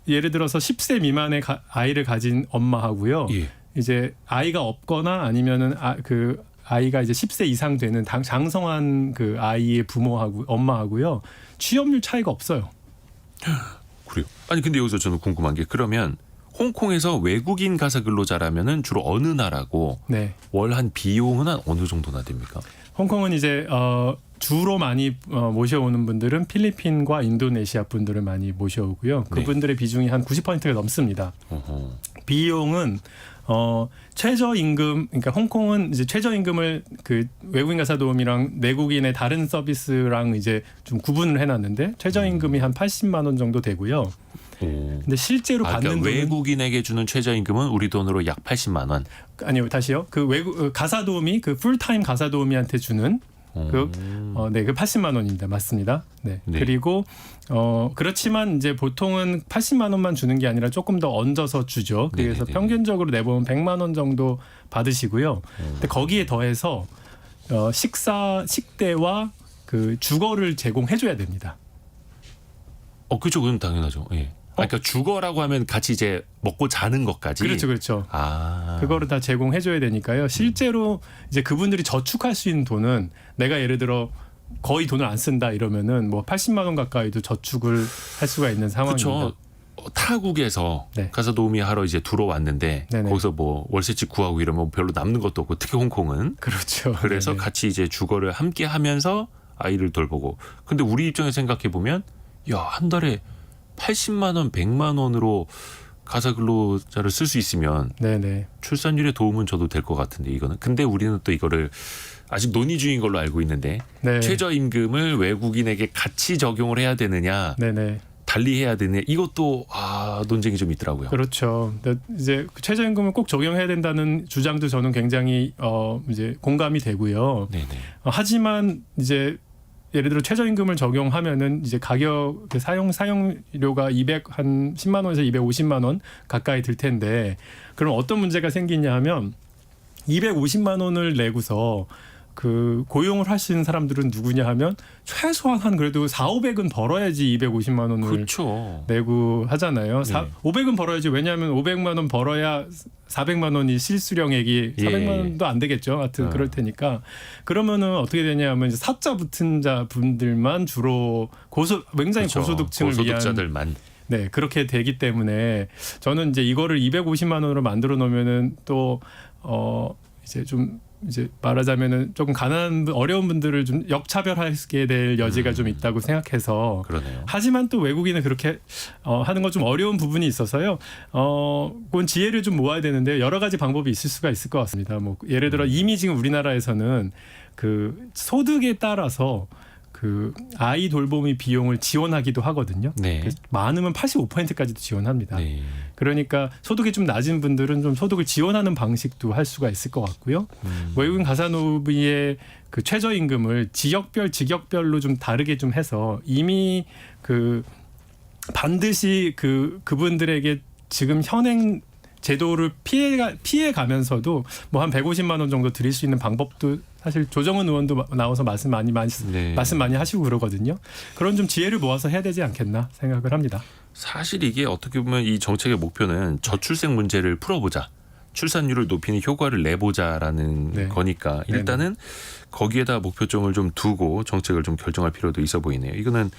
예를 들어서 10세 미만의 아이를 가진 엄마하고요.
예.
이제 아이가 없거나 아니면은 그 아이가 이제 10세 이상 되는 장성한 그 아이의 부모하고 엄마하고요. 취업률 차이가 없어요.
그래요. 아니 근데 여기서 저는 궁금한 게 그러면 홍콩에서 외국인 가사 근로자라면은 주로 어느 나라고
네.
월 한 비용은 한 어느 정도나 됩니까?
홍콩은 이제 주로 많이 모셔오는 분들은 필리핀과 인도네시아 분들을 많이 모셔오고요. 그분들의 비중이 한 90%가 넘습니다.
어허.
비용은 최저임금 그러니까 홍콩은 이제 최저임금을 그 외국인 가사 도우미랑 내국인의 다른 서비스랑 이제 좀 구분을 해놨는데 최저임금이 한 80만 원 정도 되고요.
오.
근데 실제로 받는
그러니까
돈은
외국인에게 주는 최저임금은 우리 돈으로 약 80만 원.
아니요 다시요. 그 외국 가사 도우미 그 풀타임 가사 도우미한테 주는 그 80만 원입니다. 맞습니다. 네.
네.
그리고 그렇지만 이제 보통은 80만 원만 주는 게 아니라 조금 더 얹어서 주죠. 그래서
네네네.
평균적으로 내보면 100만 원 정도 받으시고요. 근데 거기에 더해서 식대와 그 주거를 제공해 줘야 됩니다.
그렇죠. 그건 당연하죠. 예. 그러니까 주거라고 하면 같이 이제 먹고 자는 것까지.
그렇죠.
아.
그거를 다 제공해 줘야 되니까요. 실제로 이제 그분들이 저축할 수 있는 돈은 내가 예를 들어 거의 돈을 안 쓴다 이러면은 뭐 80만 원 가까이도 저축을 할 수가 있는 상황입니다.
그렇죠. 타국에서
네.
가사 도우미 하러 이제 들어왔는데
네네.
거기서 뭐 월세집 구하고 이러면 별로 남는 것도 없고 특히 홍콩은
그렇죠.
그래서
네네.
같이 이제 주거를 함께 하면서 아이를 돌보고. 근데 우리 입장에서 생각해 보면 야, 한 달에 80만 원, 100만 원으로 가사 근로자를 쓸 수 있으면
네네.
출산율에 도움은 줘도 될 것 같은데 이거는. 근데 우리는 또 이거를 아직 논의 중인 걸로 알고 있는데
네.
최저임금을 외국인에게 같이 적용을 해야 되느냐
네네.
달리 해야 되느냐 이것도 논쟁이 좀 있더라고요.
그렇죠. 근데 이제 최저임금을 꼭 적용해야 된다는 주장도 저는 굉장히 이제 공감이 되고요.
네네.
하지만 이제 예를 들어 최저임금을 적용하면은 이제 가격 사용료가 한 10만 원에서 250만 원 가까이 들 텐데 그럼 어떤 문제가 생기냐 하면 250만 원을 내고서 그 고용을 할 수 있는 사람들은 누구냐 하면 최소한 한 그래도 4,500은 벌어야지 250만 원을
그렇죠.
내고 하잖아요.
네.
500은 벌어야지. 왜냐하면 500만 원 벌어야 400만 원이 실수령액이
예.
400만 원도 안 되겠죠. 하여튼 그럴 테니까 그러면은 어떻게 되냐면 이제 사자 붙은 자 분들만 주로 굉장히
그렇죠.
고소득층을 위한
고소득자들만.
네 그렇게 되기 때문에 저는 이제 이거를 250만 원으로 만들어 놓으면은 또 이제 좀 이제 말하자면은 조금 가난한 어려운 분들을 좀 역차별하게 될 여지가 좀 있다고 생각해서
그러네요.
하지만 또 외국인은 그렇게 하는 건 좀 어려운 부분이 있어서요. 그건 지혜를 좀 모아야 되는데 여러 가지 방법이 있을 수가 있을 것 같습니다. 뭐 예를 들어 이미 지금 우리나라에서는 그 소득에 따라서 그 아이 돌보미 비용을 지원하기도 하거든요.
네.
그래서 많으면 85%까지도 지원합니다.
네.
그러니까 소득이 좀 낮은 분들은 좀 소득을 지원하는 방식도 할 수가 있을 것 같고요. 외국인 가사노비의 그 최저임금을 지역별 직역별로 좀 다르게 좀 해서 이미 그 반드시 그분들에게 지금 현행 제도를 피해 가면서도 뭐 한 150만 원 정도 드릴 수 있는 방법도 사실 조정은 의원도 나와서 말씀 많이 하시고 그러거든요. 그런 좀 지혜를 모아서 해야 되지 않겠나 생각을 합니다.
사실 이게 어떻게 보면 이 정책의 목표는 저출생 문제를 풀어보자. 출산율을 높이는 효과를 내보자라는
네.
거니까 일단은 거기에다 목표점을 좀 두고 정책을 좀 결정할 필요도 있어 보이네요. 이거는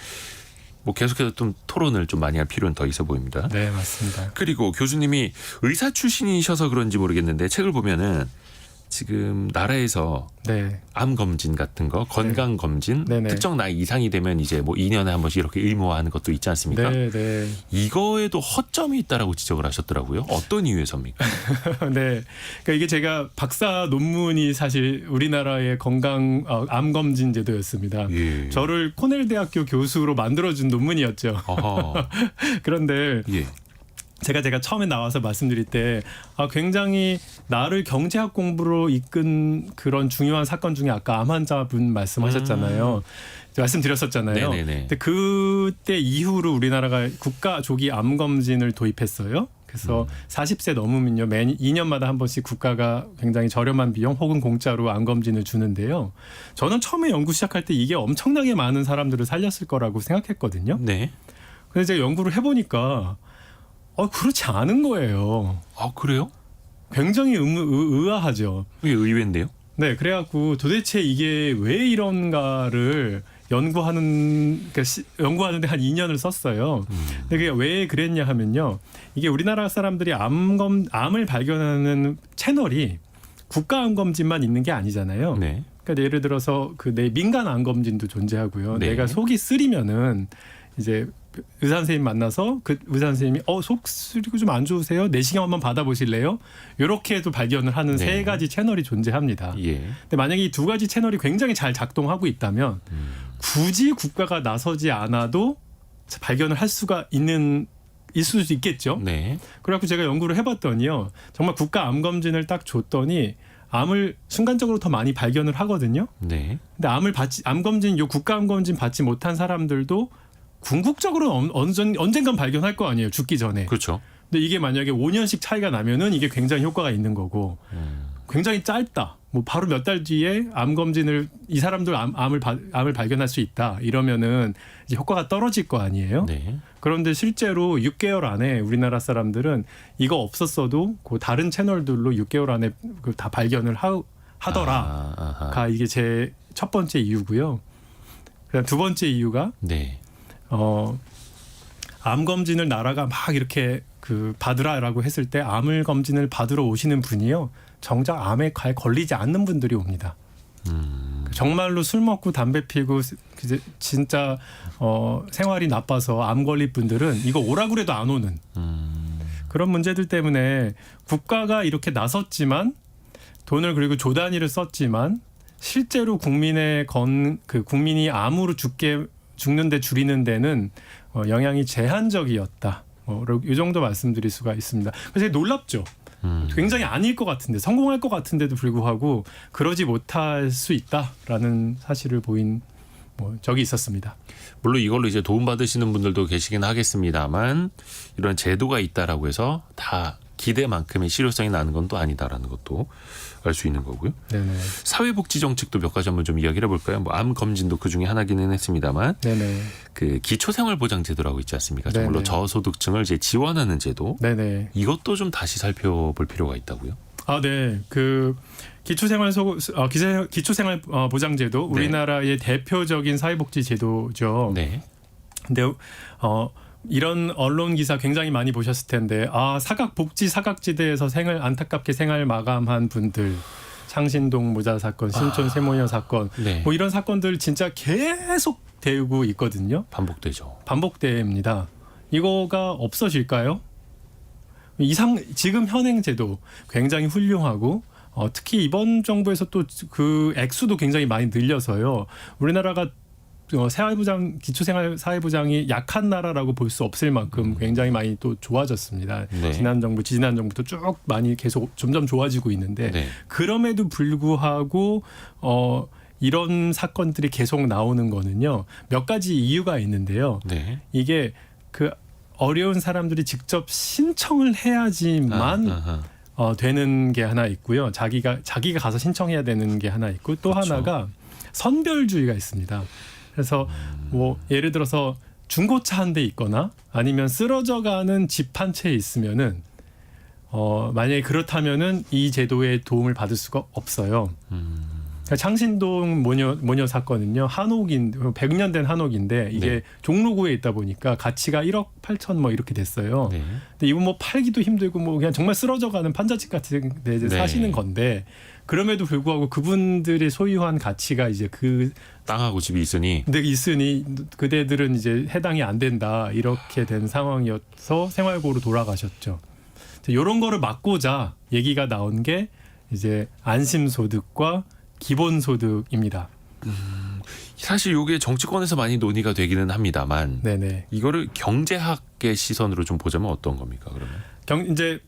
뭐 계속해서 좀 토론을 좀 많이 할 필요는 더 있어 보입니다.
네, 맞습니다.
그리고 교수님이 의사 출신이셔서 그런지 모르겠는데 책을 보면은 지금 나라에서
네.
암 검진 같은 거, 건강 검진,
네네.
특정 나이 이상이 되면 이제 뭐 2년에 한 번씩 이렇게 의무화하는 것도 있지 않습니까?
네, 네.
이거에도 허점이 있다라고 지적을 하셨더라고요. 어떤 이유에서입니까?
네. 그러니까 이게 제가 박사 논문이 사실 우리나라의 건강 암 검진 제도였습니다.
예.
저를 코넬 대학교 교수로 만들어준 논문이었죠.
어허.
그런데
예.
제가 처음에 나와서 말씀드릴 때 굉장히 나를 경제학 공부로 이끈 그런 중요한 사건 중에 아까 암 환자분 말씀하셨잖아요. 말씀드렸었잖아요.
네네네.
근데 그때 이후로 우리나라가 국가 조기 암 검진을 도입했어요. 그래서 40세 넘으면요, 매 2년마다 한 번씩 국가가 굉장히 저렴한 비용 혹은 공짜로 암 검진을 주는데요. 저는 처음에 연구 시작할 때 이게 엄청나게 많은 사람들을 살렸을 거라고 생각했거든요.
네.
근데 제가 연구를 해보니까 그렇지 않은 거예요.
아, 그래요?
굉장히 의아하죠.
이게 의외인데요?
네, 그래갖고 도대체 이게 왜 이런가를 연구하는데 한 2년을 썼어요. 근데 그게 왜 그랬냐 하면요, 이게 우리나라 사람들이 암을 발견하는 채널이 국가 암 검진만 있는 게 아니잖아요.
네.
그러니까 예를 들어서 내 민간 암 검진도 존재하고요.
네.
내가 속이 쓰리면은 이제 의사 선생님 만나서 그 의사 선생님이 속 쓰리고 좀 안 좋으세요? 내시경 한번 받아보실래요? 이렇게도 발견을 하는
네.
3가지 채널이 존재합니다.
예.
근데 만약에 이 2가지 채널이 굉장히 잘 작동하고 있다면 굳이 국가가 나서지 않아도 발견을 할 수가 있을 수도 있겠죠.
네.
그래갖고 제가 연구를 해봤더니요, 정말 국가 암 검진을 딱 줬더니 암을 순간적으로 더 많이 발견을 하거든요.
네.
근데 암 검진, 요 국가 암 검진 받지 못한 사람들도 궁극적으로 언젠간 발견할 거 아니에요, 죽기 전에.
그렇죠.
근데 이게 만약에 5년씩 차이가 나면은 이게 굉장히 효과가 있는 거고, 굉장히 짧다. 뭐 바로 몇 달 뒤에 암 검진을 이 사람들 암을 발견할 수 있다. 이러면은 이제 효과가 떨어질 거 아니에요.
네.
그런데 실제로 6개월 안에 우리나라 사람들은 이거 없었어도 그 다른 채널들로 6개월 안에 다 발견을 하더라가 이게 제 첫 번째 이유고요. 그다음 두 번째 이유가
네.
암 검진을 나라가 막 이렇게 받으라라고 했을 때 암을 검진을 받으러 오시는 분이요, 정작 암에 걸리지 않는 분들이 옵니다. 정말로 술 먹고 담배 피고 진짜 생활이 나빠서 암 걸릴 분들은 이거 오라 그래도 안 오는 그런 문제들 때문에 국가가 이렇게 나섰지만, 돈을 그리고 조 단위를 썼지만 실제로 국민이 암으로 죽는데 줄이는 데는 영향이 제한적이었다. 이 정도 말씀드릴 수가 있습니다. 그래서 놀랍죠. 굉장히 아닐 것 같은데, 성공할 것 같은데도 불구하고 그러지 못할 수 있다라는 사실을 보인 적이 있었습니다.
물론 이걸로 이제 도움받으시는 분들도 계시긴 하겠습니다만, 이런 제도가 있다라고 해서 다 기대만큼의 실효성이 나는 건 또 아니다라는 것도 알 수 있는 거고요.
네네.
사회복지 정책도 몇 가지 한번 좀 이야기를 해볼까요? 암 검진도 그 중에 하나기는 했습니다만,
네네.
그 기초생활보장제도라고 있지 않습니까? 정말로
네네.
저소득층을 이제 지원하는 제도.
네네.
이것도 좀 다시 살펴볼 필요가 있다고요.
네. 기초생활 보장제도, 우리나라의 대표적인 사회복지 제도죠.
네.
근데 이런 언론 기사 굉장히 많이 보셨을 텐데, 사각지대에서 안타깝게 생활 마감한 분들, 창신동 모자 사건, 신촌 세모녀 사건,
네.
이런 사건들 진짜 계속 되고 있거든요.
반복되죠.
반복됩니다. 이거가 없어질까요? 지금 현행 제도 굉장히 훌륭하고, 특히 이번 정부에서 또 그 액수도 굉장히 많이 늘려서요, 우리나라가 기초생활 사회보장이 약한 나라라고 볼 수 없을 만큼 굉장히 많이 또 좋아졌습니다.
네.
지난 정부부터 쭉 많이 계속 점점 좋아지고 있는데,
네.
그럼에도 불구하고 이런 사건들이 계속 나오는 거는요, 몇 가지 이유가 있는데요.
네.
이게 어려운 사람들이 직접 신청을 해야지만 되는 게 하나 있고요. 자기가 가서 신청해야 되는 게 하나 있고 또
그렇죠.
하나가 선별주의가 있습니다. 그래서 뭐 예를 들어서 중고차 한 대 있거나 아니면 쓰러져가는 집 한 채 있으면은 만약에 그렇다면은 이 제도의 도움을 받을 수가 없어요. 그러니까 창신동 모녀 사건은요, 한옥인 100년 된 한옥인데 이게
네.
종로구에 있다 보니까 가치가 1억 8천 뭐 이렇게 됐어요.
네.
근데 이분 뭐 팔기도 힘들고 뭐 그냥 정말 쓰러져가는 판자집 같은 데
네.
사시는 건데 그럼에도 불구하고 그분들이 소유한 가치가 이제 그
땅하고 집이 있으니
있으니 그대들은 이제 해당이 안 된다 이렇게 된 상황이어서 생활고로 돌아가셨죠. 이런 거를 막고자 얘기가 나온 게 이제 안심소득과 기본소득입니다.
사실 이게 정치권에서 많이 논의가 되기는 합니다만
네네.
이거를 경제학의 시선으로 좀 보자면 어떤 겁니까? 그러면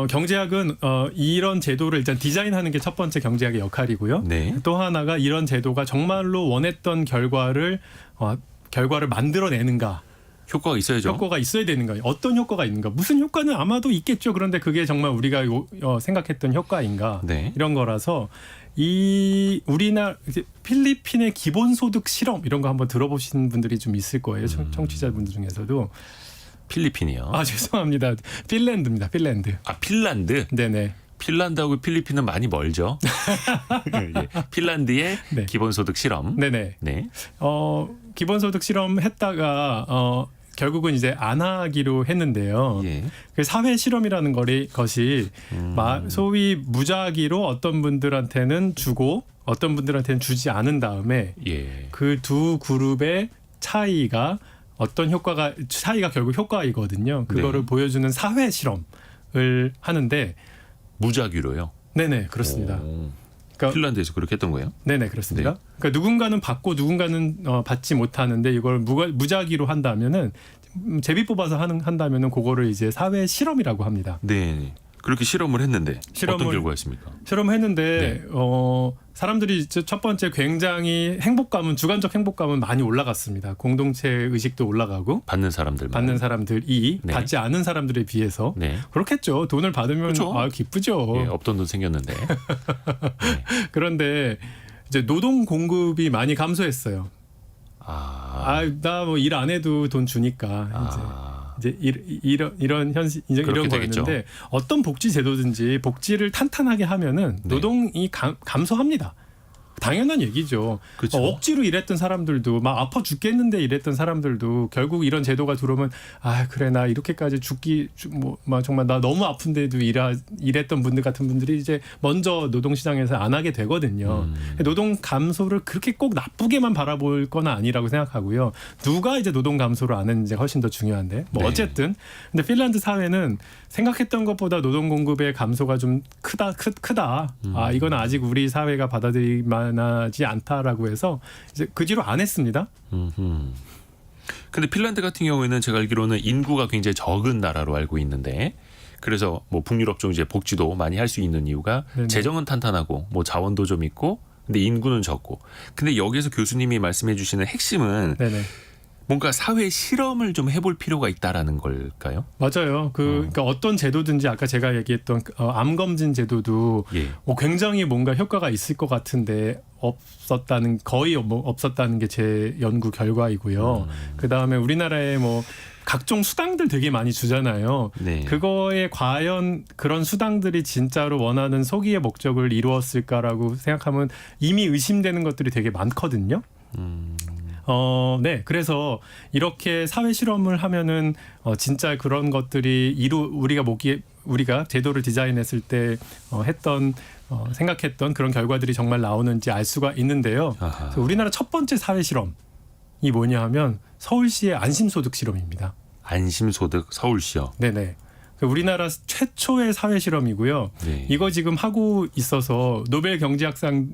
경제학은 이런 제도를 일단 디자인하는 게 첫 번째 경제학의 역할이고요.
네.
또 하나가 이런 제도가 정말로 원했던 결과를 만들어내는가.
효과가 있어야죠.
효과가 있어야 되는 거예요. 어떤 효과가 있는가? 무슨 효과는 아마도 있겠죠. 그런데 그게 정말 우리가 생각했던 효과인가?
네.
이런 거라서 이 우리나라 필리핀의 기본소득 실험 이런 거 한번 들어보신 분들이 좀 있을 거예요. 청취자분들 중에서도.
필리핀이요.
죄송합니다. 핀란드입니다. 핀란드.
핀란드.
네네.
핀란드하고 필리핀은 많이 멀죠. 예. 핀란드의
네.
기본소득 실험.
네네.
네.
기본소득 실험 했다가 결국은 이제 안 하기로 했는데요.
예.
그 사회 실험이라는 것이 소위 무작위로 어떤 분들한테는 주고 어떤 분들한테는 주지 않은 다음에
예.
그 두 그룹의 차이가 결국 효과이거든요. 그거를
네.
보여주는 사회 실험을 하는데
무작위로요.
네네 그렇습니다.
오.
그러니까
핀란드에서 그렇게 했던 거예요?
네네 그렇습니다.
네.
그러니까 누군가는 받고 누군가는 받지 못하는데 이걸 무작위로 한다면은 제비 뽑아서 한다면은 그거를 이제 사회 실험이라고 합니다.
네. 그렇게 실험을 했는데 어떤
실험을-
결과였습니까?
실험했는데 사람들이 첫 번째 굉장히 주관적 행복감은 많이 올라갔습니다. 공동체 의식도 올라가고
받는 사람들만.
받는 사람들이
네.
받지 않은 사람들에 비해서
네.
그렇겠죠. 돈을 받으면
그렇죠.
기쁘죠.
예, 없던 돈 생겼는데. 네.
그런데 이제 노동 공급이 많이 감소했어요. 나 뭐 일 안 해도 돈 주니까 이제 이런 현실 이런
그렇게
거였는데
되겠죠.
어떤 복지 제도든지 복지를 탄탄하게 하면은
네.
노동이 감소합니다. 당연한 얘기죠.
그렇죠.
억지로 일했던 사람들도 막 아파 죽겠는데 일했던 사람들도 결국 이런 제도가 들어오면 그래 나 이렇게까지 정말 나 너무 아픈데도 일했던 분들 같은 분들이 이제 먼저 노동시장에서 안 하게 되거든요. 노동 감소를 그렇게 꼭 나쁘게만 바라볼 건 아니라고 생각하고요. 누가 이제 노동 감소를 안 했는지 훨씬 더 중요한데
네.
어쨌든 근데 핀란드 사회는 생각했던 것보다 노동 공급의 감소가 좀 크다. 이건 아직 우리 사회가 받아들일 만하지 않다라고 해서 이제 그 뒤로 안 했습니다.
근데 핀란드 같은 경우에는 제가 알기로는 인구가 굉장히 적은 나라로 알고 있는데 그래서 뭐 북유럽 쪽 이제 복지도 많이 할 수 있는 이유가
네네.
재정은 탄탄하고 뭐 자원도 좀 있고 근데 인구는 적고 근데 여기서 교수님이 말씀해 주시는 핵심은
네네.
뭔가 사회 실험을 좀 해볼 필요가 있다라는 걸까요?
맞아요. 그러니까 어떤 제도든지 아까 제가 얘기했던 암 검진 제도도
예.
굉장히 뭔가 효과가 있을 것 같은데 거의 없었다는 게 제 연구 결과이고요. 그 다음에 우리나라에 각종 수당들 되게 많이 주잖아요.
네.
그거에 과연 그런 수당들이 진짜로 원하는 소기의 목적을 이루었을까라고 생각하면 이미 의심되는 것들이 되게 많거든요. 네. 그래서 이렇게 사회 실험을 하면은 진짜 그런 것들이 우리가 제도를 디자인했을 때 생각했던 그런 결과들이 정말 나오는지 알 수가 있는데요. 그래서 우리나라 첫 번째 사회 실험이 뭐냐 하면 서울시의 안심소득 실험입니다.
안심소득 서울시요.
네네. 우리나라 최초의 사회 실험이고요.
네.
이거 지금 하고 있어서 노벨 경제학상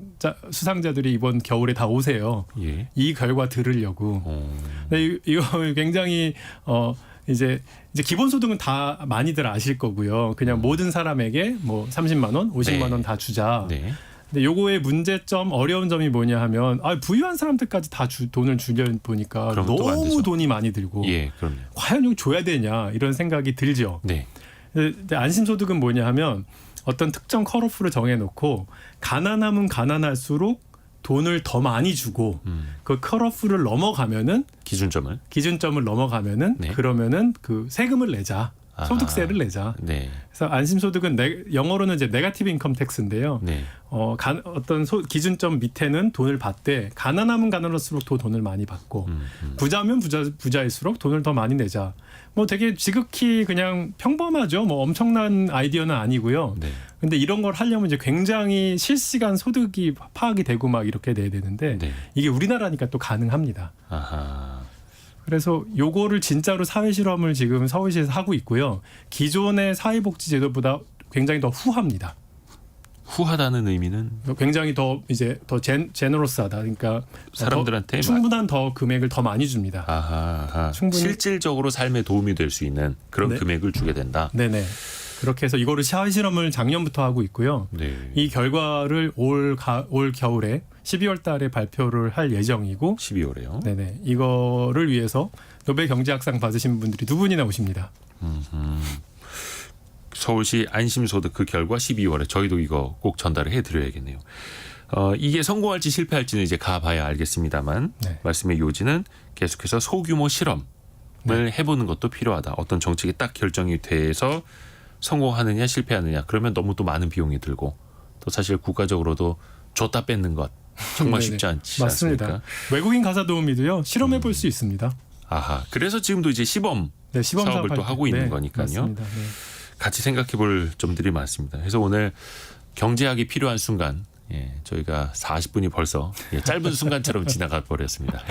수상자들이 이번 겨울에 다 오세요.
예.
이 결과 들으려고. 근데 이거 굉장히 이제 기본소득은 다 많이들 아실 거고요. 그냥 모든 사람에게 30만 원, 50만 원 다 주자.
네.
근데 요거의 문제점, 어려운 점이 뭐냐 하면 부유한 사람들까지 다 돈을 주려 보니까
그러면 또안 되죠.
너무 돈이 많이 들고
예, 그럼요.
과연 이거 줘야 되냐 이런 생각이 들죠.
네.
근데 안심소득은 뭐냐 하면 어떤 특정 컷오프를 정해놓고 가난하면 가난할수록 돈을 더 많이 주고 그 컷오프를 넘어가면은 기준점을 넘어가면은
네.
그러면은 그 세금을 내자.
아하.
소득세를 내자.
네.
그래서 안심소득은 영어로는 이제 네거티브 인컴 텍스인데요.
네.
어떤 기준점 밑에는 돈을 받되 가난하면 가난할수록 더 돈을 많이 받고 부자면 부자일수록 돈을 더 많이 내자. 뭐 되게 지극히 그냥 평범하죠. 뭐 엄청난 아이디어는 아니고요.
네.
근데 이런 걸 하려면 이제 굉장히 실시간 소득이 파악이 되고 막 이렇게 돼야 되는데
네.
이게 우리나라니까 또 가능합니다.
아하.
그래서 요거를 진짜로 사회 실험을 지금 서울시에서 하고 있고요. 기존의 사회복지 제도보다 굉장히 더 후합니다.
후하다는 의미는
굉장히 더 제너러스하다. 그러니까
사람들한테
충분한 더 금액을 더 많이 줍니다.
아하.
충분히
실질적으로 삶에 도움이 될 수 있는 그런
네.
금액을 주게 된다.
네네. 그렇게 해서 이거를 사회 실험을 작년부터 하고 있고요.
네.
이 결과를 올 겨울에 12월 달에 발표를 할 예정이고
12월에요.
네네. 이거를 위해서 노벨 경제학상 받으신 분들이 두 분이나 오십니다.
서울시 안심소득 그 결과 12월에 저희도 이거 꼭 전달을 해드려야겠네요. 이게 성공할지 실패할지는 이제 가봐야 알겠습니다만
네.
말씀의 요지는 계속해서 소규모 실험을 해보는 것도 필요하다. 어떤 정책이 딱 결정이 돼서 성공하느냐 실패하느냐 그러면 너무 또 많은 비용이 들고 또 사실 국가적으로도 줬다 뺏는 것 정말
네네.
쉽지 않지
맞습니다.
않습니까?
외국인 가사 도우미도요. 실험해 볼 수 있습니다.
아하. 그래서 지금도 이제 시범
네, 시범
사업을
사업할
또
때.
하고 있는
네,
거니까요.
맞습니다. 네.
같이 생각해 볼 점들이 많습니다. 그래서 오늘 경제학이 필요한 순간 저희가 40분이 벌써 짧은 순간처럼 지나가 버렸습니다.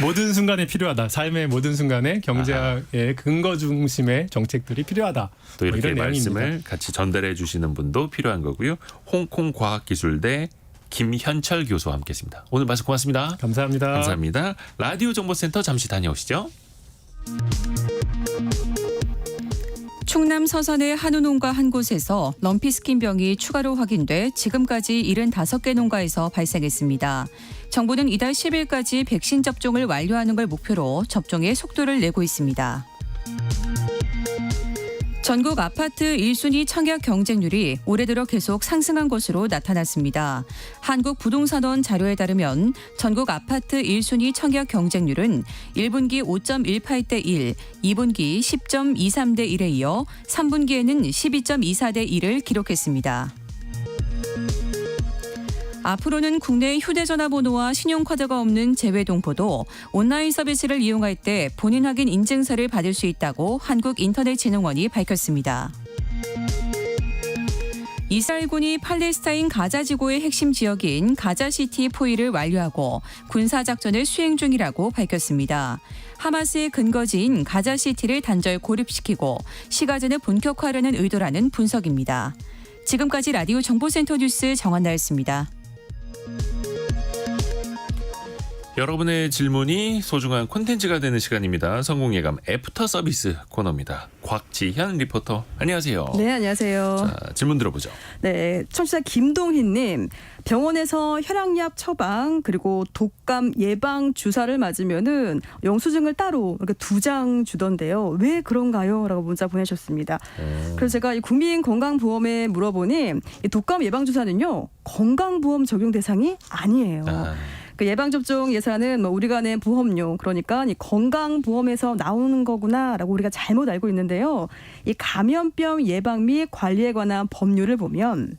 모든 순간에 필요하다. 삶의 모든 순간에 경제학의 근거 중심의 정책들이 필요하다.
또 이렇게
이런
말씀을
내용입니다.
같이 전달해 주시는 분도 필요한 거고요. 홍콩과학기술대 김현철 교수와 함께했습니다. 오늘 말씀 고맙습니다.
감사합니다.
감사합니다. 라디오 정보센터 잠시 다녀오시죠.
충남 서산의 한우 농가 한 곳에서 럼피스킨병이 추가로 확인돼 지금까지 75개 농가에서 발생했습니다. 정부는 이달 10일까지 백신 접종을 완료하는 걸 목표로 접종에 속도를 내고 있습니다. 전국 아파트 1순위 청약 경쟁률이 올해 들어 계속 상승한 것으로 나타났습니다. 한국부동산원 자료에 따르면 전국 아파트 1순위 청약 경쟁률은 1분기 5.18대 1, 2분기 10.23대 1에 이어 3분기에는 12.24대 1을 기록했습니다. 앞으로는 국내 휴대전화 번호와 신용카드가 없는 재외동포도 온라인 서비스를 이용할 때 본인 확인 인증서를 받을 수 있다고 한국인터넷진흥원이 밝혔습니다. 이스라엘군이 팔레스타인 가자지구의 핵심 지역인 가자시티 포위를 완료하고 군사작전을 수행 중이라고 밝혔습니다. 하마스의 근거지인 가자시티를 단절 고립시키고 시가전을 본격화하려는 의도라는 분석입니다. 지금까지 라디오 정보센터 뉴스 정한나였습니다.
여러분의 질문이 소중한 콘텐츠가 되는 시간입니다. 성공예감 애프터 서비스 코너입니다. 곽지현 리포터, 안녕하세요.
네, 안녕하세요.
자, 질문 들어보죠.
네, 청취자 김동희님, 병원에서 혈압약 처방 그리고 독감 예방 주사를 맞으면은 영수증을 따로 이렇게 2장 주던데요. 왜 그런가요?라고 문자 보내셨습니다. 그래서 제가 이 국민건강보험에 물어보니 이 독감 예방 주사는요 건강보험 적용 대상이 아니에요. 그 예방접종 예산은 뭐 우리가 낸 보험료, 그러니까 이 건강보험에서 나오는 거구나라고 우리가 잘못 알고 있는데요. 이 감염병 예방 및 관리에 관한 법률을 보면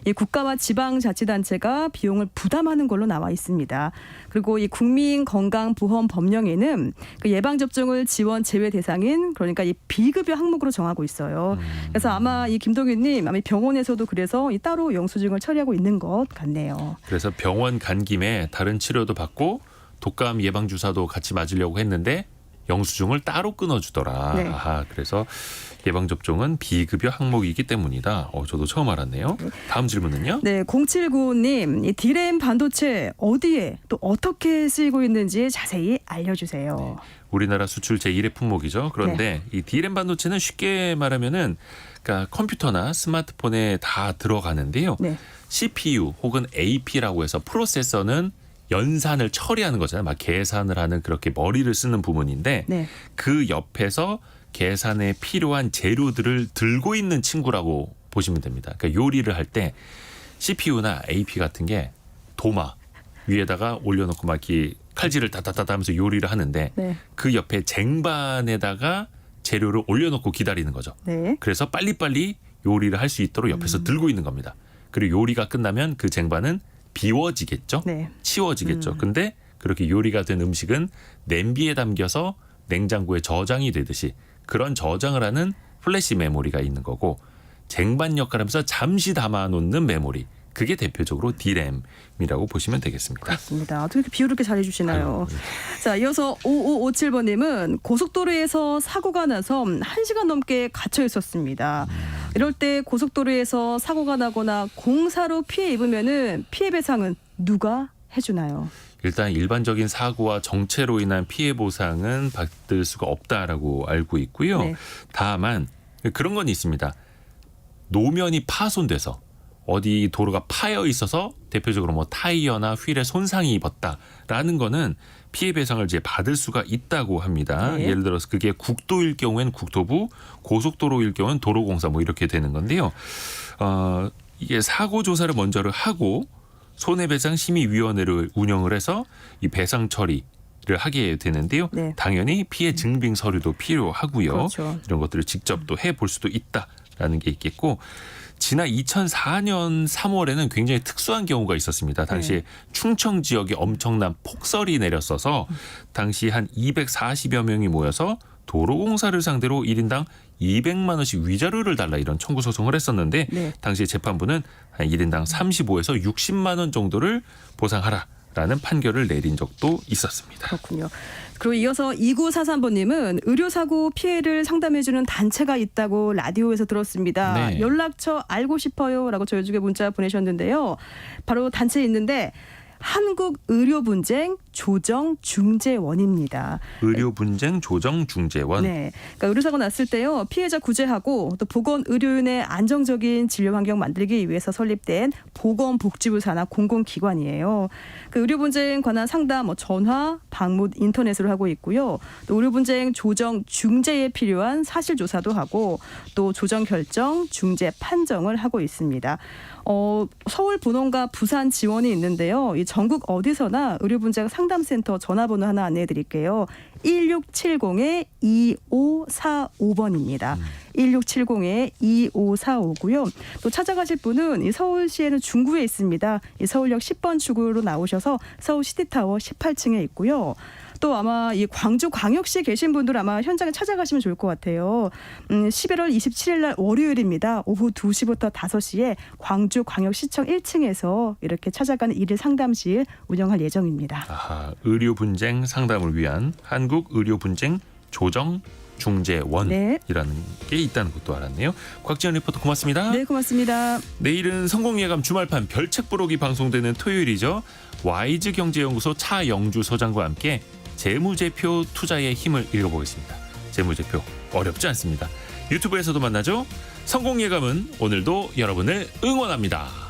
이 국가와 지방자치단체가 비용을 부담하는 걸로 나와 있습니다. 그리고 이 국민건강보험 법령에는 그 예방접종을 지원 제외 대상인 그러니까 이 비급여 항목으로 정하고 있어요. 그래서 아마 이 김동윤님 아마 병원에서도 그래서 이 따로 영수증을 처리하고 있는 것 같네요.
그래서 병원 간 김에 다른 치료도 받고 독감 예방 주사도 같이 맞으려고 했는데 영수증을 따로 끊어주더라.
네.
아하, 그래서 예방접종은 비급여 항목이기 때문이다. 저도 처음 알았네요. 다음 질문은요?
네, 0795님, 이 D램 반도체 어디에 또 어떻게 쓰이고 있는지 자세히 알려주세요.
우리나라 수출 제1의 품목이죠. 그런데 이 D램 반도체는 쉽게 말하면은 그러니까 컴퓨터나 스마트폰에 다 들어가는데요.
네.
CPU 혹은 AP라고 해서 프로세서는 연산을 처리하는 거잖아요. 막 계산을 하는 그렇게 머리를 쓰는 부분인데
네.
그 옆에서 계산에 필요한 재료들을 들고 있는 친구라고 보시면 됩니다. 그러니까 요리를 할 때 CPU나 AP 같은 게 도마 위에다가 올려놓고 막 이렇게 칼질을 다다다다 하면서 요리를 하는데
네.
그 옆에 쟁반에다가 재료를 올려놓고 기다리는 거죠.
네.
그래서 빨리빨리 요리를 할 수 있도록 옆에서 들고 있는 겁니다. 그리고 요리가 끝나면 그 쟁반은 비워지겠죠.
네.
치워지겠죠. 근데 그렇게 요리가 된 음식은 냄비에 담겨서 냉장고에 저장이 되듯이 그런 저장을 하는 플래시 메모리가 있는 거고 쟁반 역할을 하면서 잠시 담아놓는 메모리. 그게 대표적으로 D램이라고 보시면 되겠습니다.
그렇습니다. 어떻게 이렇게 비유를 이렇게 잘해주시나요?
아유,
자, 이어서 5557번님은 고속도로에서 사고가 나서 1시간 넘게 갇혀 있었습니다. 이럴 때 고속도로에서 사고가 나거나 공사로 피해 입으면은 피해 배상은 누가 해주나요?
일단 일반적인 사고와 정체로 인한 피해 보상은 받을 수가 없다라고 알고 있고요.
네.
다만 그런 건 있습니다. 노면이 파손돼서 어디 도로가 파여 있어서 대표적으로 뭐 타이어나 휠에 손상이 입었다라는 거는 피해 배상을 이제 받을 수가 있다고 합니다.
네.
예를 들어서 그게 국도일 경우엔 국토부, 고속도로일 경우엔 도로공사 뭐 이렇게 되는 건데요. 이게 사고 조사를 먼저를 하고 손해배상심의위원회를 운영을 해서 이 배상 처리를 하게 되는데요.
네.
당연히 피해 증빙 서류도 필요하고요.
그렇죠.
이런 것들을 직접 또 해볼 수도 있다라는 게 있겠고 지난 2004년 3월에는 굉장히 특수한 경우가 있었습니다. 당시에 충청 지역에 엄청난 폭설이 내렸어서 당시 한 240여 명이 모여서 도로공사를 상대로 1인당 200만 원씩 위자료를 달라 이런 청구 소송을 했었는데
네.
당시 재판부는 한 1인당 35에서 60만 원 정도를 보상하라라는 판결을 내린 적도 있었습니다.
그렇군요. 그리고 이어서 2943번님은 의료사고 피해를 상담해주는 단체가 있다고 라디오에서 들었습니다.
네.
연락처 알고 싶어요라고 저희 쪽에 문자 보내셨는데요. 바로 단체에 있는데 한국의료분쟁 조정중재원입니다.
의료분쟁 조정중재원.
네, 그러니까 의료사고 났을 때요 피해자 구제하고 또 보건의료인의 안정적인 진료 환경 만들기 위해서 설립된 보건복지부 산하 공공기관이에요. 그 의료분쟁 관한 상담, 뭐 전화, 방문, 인터넷으로 하고 있고요. 또 의료분쟁 조정 중재에 필요한 사실조사도 하고 또 조정 결정, 중재 판정을 하고 있습니다. 서울 본원과 부산 지원이 있는데요. 이 전국 어디서나 의료분쟁 상담센터 전화번호 하나 안내해 드릴게요. 1670-2545번입니다. 1670-2545고요. 또 찾아가실 분은 이 서울시에는 중구에 있습니다. 이 서울역 10번 출구로 나오셔서 서울 시티타워 18층에 있고요. 또 아마 이 광주광역시에 계신 분들 아마 현장에 찾아가시면 좋을 것 같아요. 11월 27일 날 월요일입니다. 오후 2시부터 5시에 광주광역시청 1층에서 이렇게 찾아가는 일일 상담실 운영할 예정입니다.
아하, 의료분쟁 상담을 위한 한국의료분쟁 조정중재원이라는 게 있다는 것도 알았네요. 곽지연 리포터 고맙습니다.
네, 고맙습니다.
내일은 성공예감 주말판 별책 부록이 방송되는 토요일이죠. 와이즈경제연구소 차영주 소장과 함께 재무제표 투자의 힘을 읽어보겠습니다. 재무제표 어렵지 않습니다. 유튜브에서도 만나죠. 성공예감은 오늘도 여러분을 응원합니다.